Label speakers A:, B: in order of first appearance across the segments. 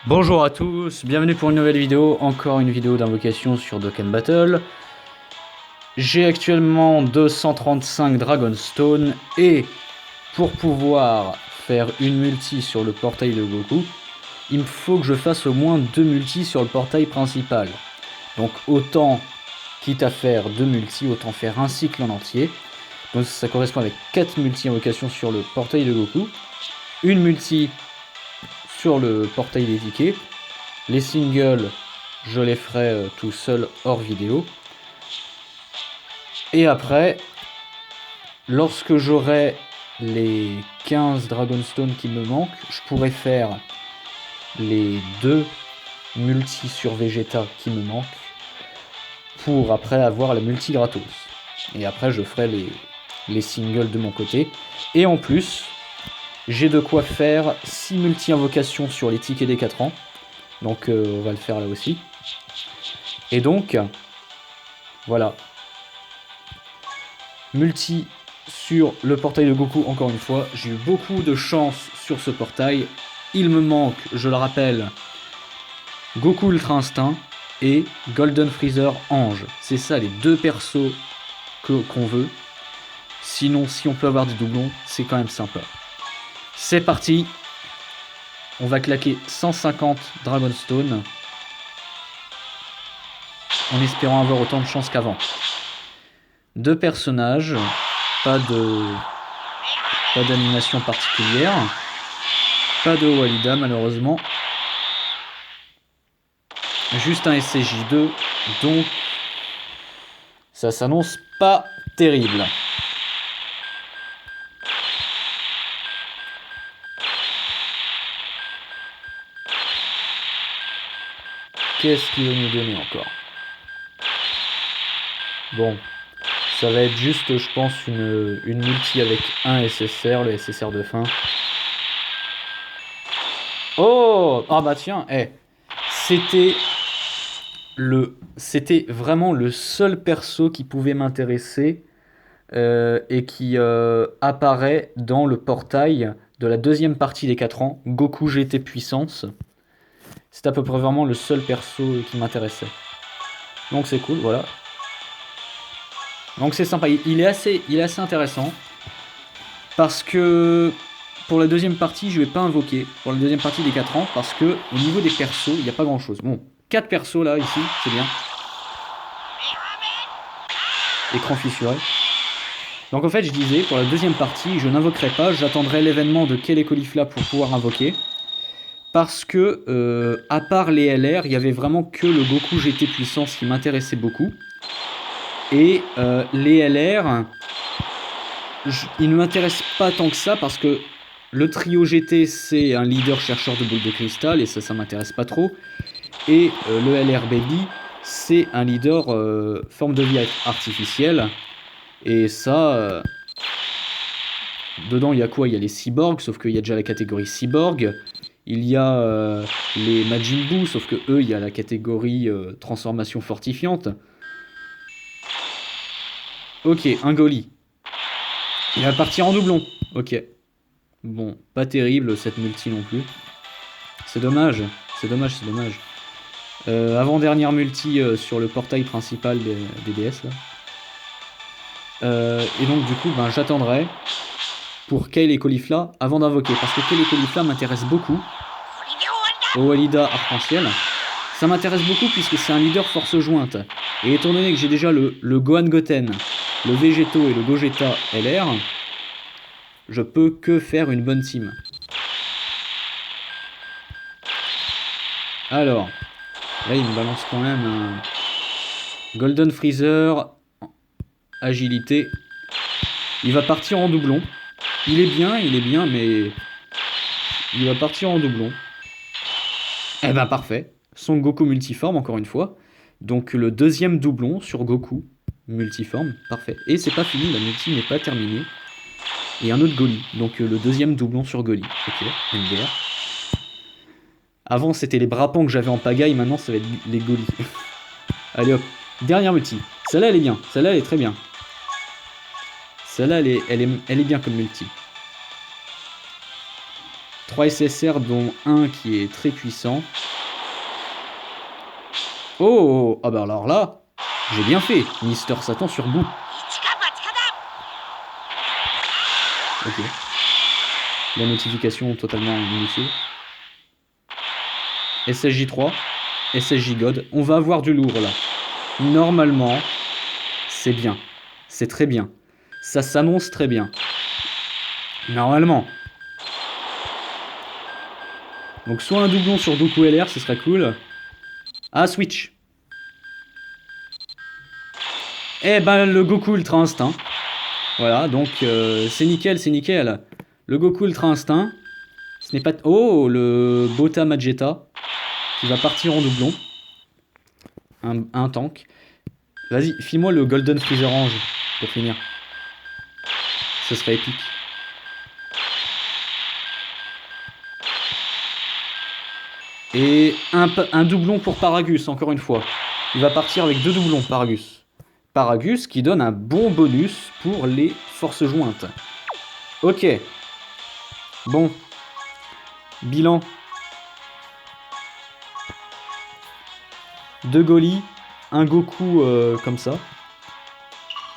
A: Bonjour à tous, bienvenue pour une nouvelle vidéo, encore une vidéo d'invocation sur Dokkan Battle. J'ai actuellement 235 Dragonstone et pour pouvoir faire une multi sur le portail de Goku, il me faut que je fasse au moins 2 multis sur le portail principal. Donc autant, quitte à faire 2 multis, autant faire un cycle en entier. Donc ça correspond avec 4 multi-invocations sur le portail de Goku, une multi sur le portail des tickets. Les singles, je les ferai tout seul hors vidéo. Et après, lorsque j'aurai les 15 Dragonstone qui me manquent, je pourrai faire les 2 multi sur Vegeta qui me manquent pour après avoir la multi gratos. Et après, je ferai les singles de mon côté. Et en plus, j'ai de quoi faire 6 multi-invocations sur les tickets des 4 ans. Donc on va le faire là aussi. Et donc, voilà. Multi sur le portail de Goku, encore une fois. J'ai eu beaucoup de chance sur ce portail. Il me manque, je le rappelle, Goku Ultra Instinct et Golden Freezer Ange. C'est ça les deux persos qu'on veut. Sinon, si on peut avoir des doublons, c'est quand même sympa. C'est parti. On va claquer 150 Dragonstone en espérant avoir autant de chance qu'avant. Deux personnages, pas d'animation particulière, pas de Walida malheureusement, juste un SCJ2, donc ça s'annonce pas terrible. Qu'est-ce qu'il veut nous donner encore? Bon, ça va être juste, je pense, une multi avec un SSR, le SSR de fin. Oh! Ah bah tiens, c'était vraiment le seul perso qui pouvait m'intéresser et qui apparaît dans le portail de la deuxième partie des 4 ans, Goku GT Puissance. C'est à peu près vraiment le seul perso qui m'intéressait. Donc c'est cool, voilà. Donc c'est sympa, il est assez intéressant. Parce que pour la deuxième partie, je vais pas invoquer. Pour la deuxième partie des 4 ans, parce que au niveau des persos, il n'y a pas grand chose. Bon, 4 persos là, ici, c'est bien. Écran fissuré. Donc en fait, je disais, pour la deuxième partie, je n'invoquerai pas, j'attendrai l'événement de Kel et Caulifla pour pouvoir invoquer. Parce que, à part les LR, il y avait vraiment que le Goku GT Puissance qui m'intéressait beaucoup. Et les LR, ils ne m'intéressent pas tant que ça parce que le trio GT, c'est un leader chercheur de boules de cristal et ça m'intéresse pas trop. Et le LR Baby, c'est un leader forme de vie artificielle. Et ça, dedans, il y a quoi? Il y a les cyborgs, sauf qu'il y a déjà la catégorie cyborg. Il y a les Majin Buu, sauf que eux, il y a la catégorie transformation fortifiante. Ok, un Goli. Il va partir en doublon. Ok. Bon, pas terrible cette multi non plus. C'est dommage. C'est dommage, c'est dommage. Avant-dernière multi sur le portail principal des DS là. Et donc du coup, ben, j'attendrai pour Kale et Caulifla avant d'invoquer. Parce que Kale et Caulifla m'intéressent beaucoup. Au Walida Arc-en-Ciel. Ça m'intéresse beaucoup puisque c'est un leader force jointe. Et étant donné que j'ai déjà le Gohan Goten, le Vegeto et le Gogeta LR, je peux que faire une bonne team. Alors, là il me balance quand même un Golden Freezer, agilité. Il va partir en doublon. Il est bien, mais il va partir en doublon. Eh ben parfait. Son Goku multiforme encore une fois. Donc le deuxième doublon sur Goku multiforme, parfait. Et c'est pas fini, la multi n'est pas terminée. Et un autre Goli, donc le deuxième doublon sur Goli. Ok, MDR. Avant c'était les Brapans que j'avais en pagaille, maintenant ça va être les Goli. Allez hop, dernière multi. Celle-là elle est bien, celle-là elle est très bien. Celle-là elle est bien comme multi. 3 SSR dont un qui est très puissant. Oh, ah bah alors là, j'ai bien fait. Mister Satan sur bout. Ok. La notification totalement inutile. SSJ3, SSJ God. On va avoir du lourd là. Normalement, c'est bien. C'est très bien. Ça s'annonce très bien. Normalement. Donc soit un doublon sur Goku LR, ce serait cool. Ah, Switch. Eh ben, le Goku Ultra Instinct. Voilà, donc c'est nickel, c'est nickel. Le Goku Ultra Instinct. Ce n'est pas... Oh, le Bota Magetta. Qui va partir en doublon. Un tank. Vas-y, file-moi le Golden Freezer Ange. Pour finir. Ce serait épique. Et un doublon pour Paragus, encore une fois. Il va partir avec 2 doublons, Paragus. Paragus qui donne un bon bonus pour les forces jointes. Ok. Bon. Bilan. 2 Goli, un Goku comme ça.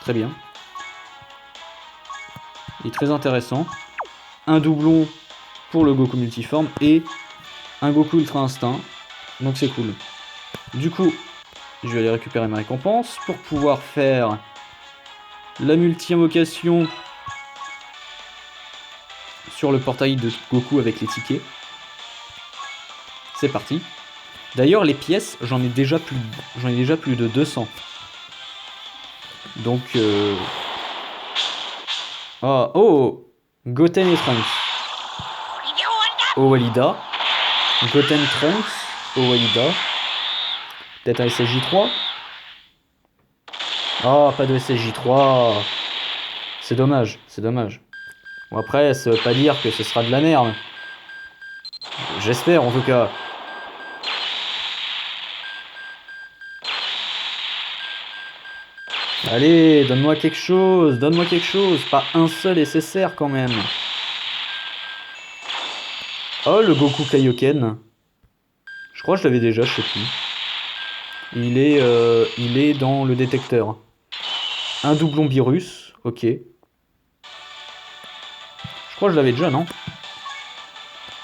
A: Très bien. Il est très intéressant. Un doublon pour le Goku multiforme et un Goku Ultra Instinct. Donc c'est cool. Du coup, je vais aller récupérer ma récompense pour pouvoir faire la multi-invocation sur le portail de Goku avec les tickets. C'est parti. D'ailleurs, les pièces, j'en ai déjà plus de 200. Donc, ah, oh, Goten et Trunks. Owalida. Goten Trunks. Owalida. Peut-être un SSJ3. Ah, pas de SSJ3. C'est dommage, c'est dommage. Bon, après, ça veut pas dire que ce sera de la merde. J'espère, en tout cas. Allez, donne-moi quelque chose, pas un seul SSR quand même. Oh, le Goku Kaioken. Je crois que je l'avais déjà, je sais plus. Il est dans le détecteur. Un doublon Virus, ok. Je crois que je l'avais déjà, non?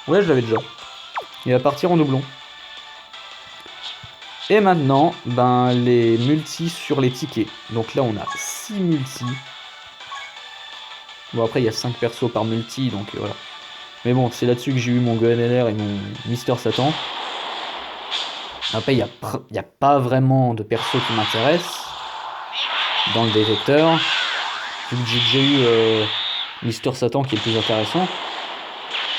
A: Ouais, je l'avais déjà. Il va partir en doublon. Et maintenant, ben, les multis sur les tickets. Donc là, on a 6 multis. Bon, après, il y a 5 persos par multi, donc voilà. Mais bon, c'est là-dessus que j'ai eu mon GNLR et mon Mister Satan. Après, il n'y a pas vraiment de persos qui m'intéressent dans le détecteur. Vu que j'ai déjà eu Mister Satan qui est le plus intéressant.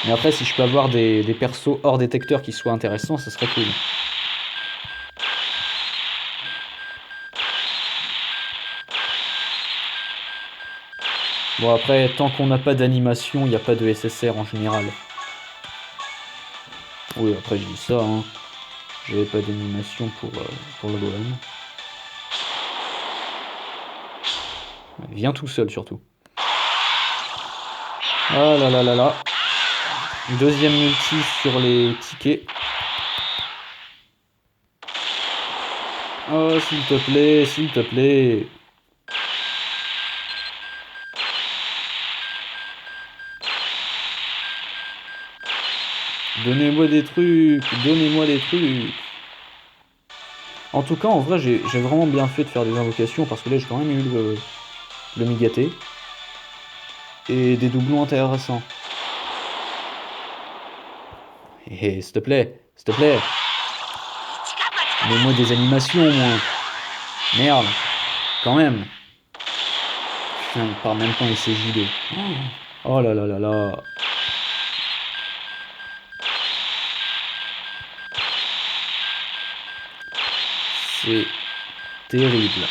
A: Mais après, si je peux avoir des persos hors détecteur qui soient intéressants, ça serait cool. Bon, après, tant qu'on n'a pas d'animation, il n'y a pas de SSR en général. Oui, après, je dis ça, hein. J'avais pas d'animation pour le golem. Viens tout seul, surtout. Ah là là là là. Deuxième multi sur les tickets. Oh, s'il te plaît, s'il te plaît. Donnez-moi des trucs, donnez-moi des trucs. En tout cas, en vrai, j'ai vraiment bien fait de faire des invocations parce que là, j'ai quand même eu le Migaté. Et des doublons intéressants. Et s'il te plaît, s'il te plaît. Mets-moi des animations au moins. Merde, quand même. Putain, il part même pas en SSJ2. Oh là là là là. C'est terrible.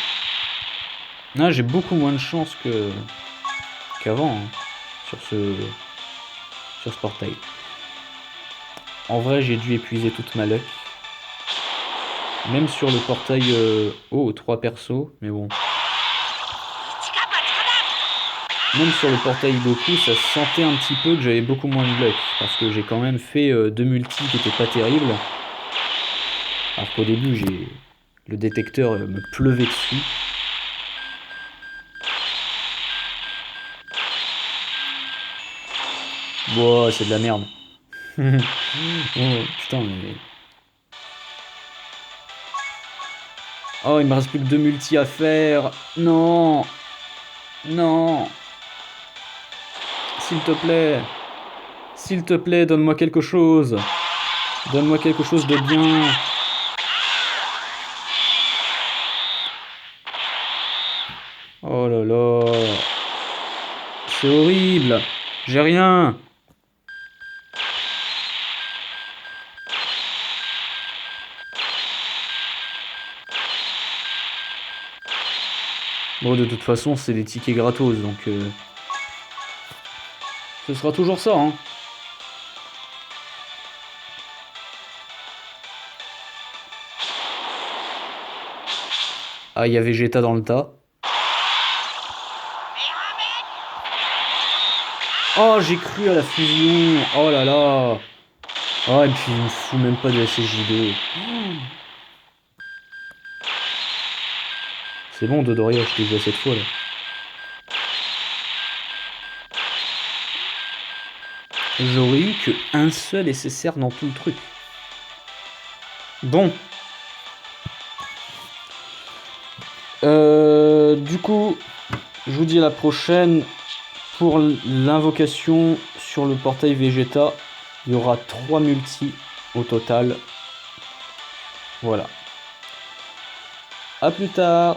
A: Ah, j'ai beaucoup moins de chance qu'avant hein, sur ce portail. En vrai, j'ai dû épuiser toute ma luck. Même sur le portail... oh, 3 persos, mais bon. Même sur le portail Goku, ça se sentait un petit peu que j'avais beaucoup moins de luck. Parce que j'ai quand même fait 2 multis qui étaient pas terribles. Alors qu'au début, le détecteur me pleuvait dessus. Wow, c'est de la merde. Oh putain, mais... Oh, il me reste plus que 2 multis à faire. Non. Non. S'il te plaît. S'il te plaît, donne-moi quelque chose. Donne-moi quelque chose de bien. Oh là là. C'est horrible. J'ai rien. Bon, de toute façon, c'est des tickets gratos, donc... ce sera toujours ça, hein. Ah, il y a Vegeta dans le tas. Oh, j'ai cru à la fusion. Oh là là. Oh, et puis il me fout même pas de SSJ2. C'est bon, Dodoria, je t'ai vu cette fois, là. J'aurais eu que un seul SSR dans tout le truc. Bon. Du coup, je vous dis à la prochaine. Pour l'invocation sur le portail Vegeta, il y aura 3 multis au total. Voilà. A plus tard.